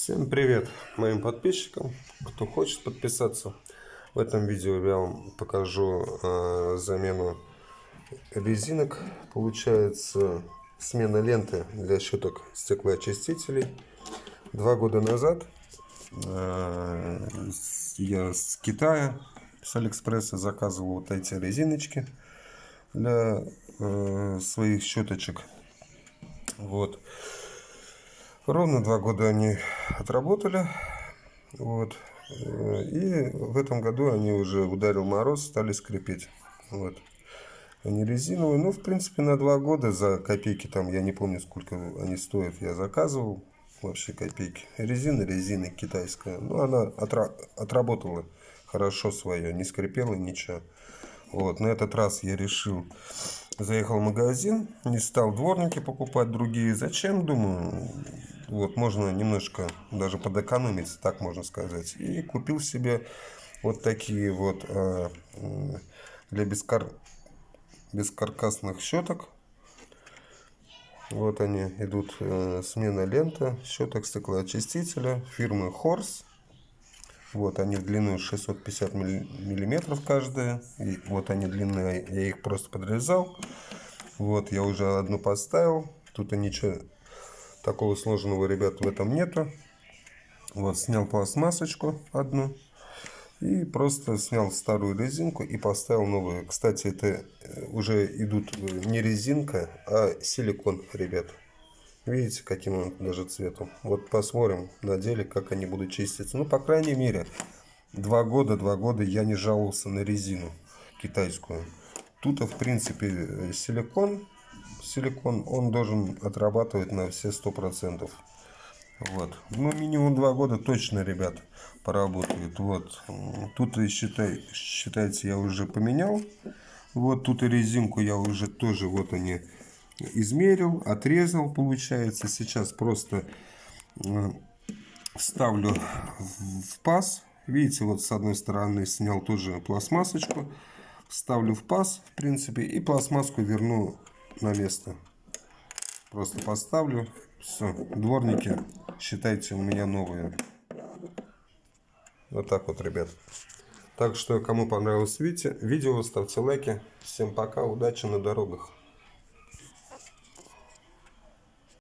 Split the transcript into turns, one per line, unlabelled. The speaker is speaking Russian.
Всем привет моим подписчикам, кто хочет подписаться. В этом видео я вам покажу замену резинок. Получается смена ленты для щеток стеклоочистителей. 2 года назад я с Китая, с Алиэкспресса заказывал вот эти резиночки для своих щеточек. Вот. Ровно 2 года они отработали. Вот. И в этом году они уже ударил мороз, стали скрипеть. Вот. Они резиновые. Ну, в принципе, на 2 года за копейки, там, я не помню, сколько они стоят, я заказывал. Вообще копейки. Резина китайская. Ну, она отработала хорошо свое, не скрипела ничего. Вот. На этот раз я решил, заехал в магазин, не стал дворники покупать другие. Зачем, думаю, вот можно немножко даже подэкономить, так можно сказать. И купил себе вот такие вот для бескаркасных щеток. Вот они идут, смена ленты щеток стеклоочистителя фирмы Horse. Вот они в длину 650 миллиметров каждая. И вот они длинные, я их просто подрезал. Вот я уже одну поставил. Тут ничего такого сложного, ребят, в этом нету. Вот снял пластмассочку одну. И просто снял старую резинку и поставил новую. Кстати, это уже идут не резинка, а силикон, ребят. Видите, каким он даже цветом. Вот посмотрим на деле, как они будут чиститься. Ну, по крайней мере, 2 года я не жаловался на резину китайскую. Тут, в принципе, силикон, он должен отрабатывать на все 100%. Вот. Ну, минимум 2 года точно, ребят, поработает. Вот. Тут, считайте, я уже поменял. Вот тут и резинку я уже тоже, вот они, измерил, отрезал, получается. Сейчас просто вставлю в паз. Видите, вот с одной стороны снял тоже пластмассочку. Вставлю в паз, в принципе, и пластмасску верну на место. Просто поставлю. Все, дворники, считайте, у меня новые. Вот так вот, ребят. Так что, кому понравилось видео, ставьте лайки. Всем пока, удачи на дорогах.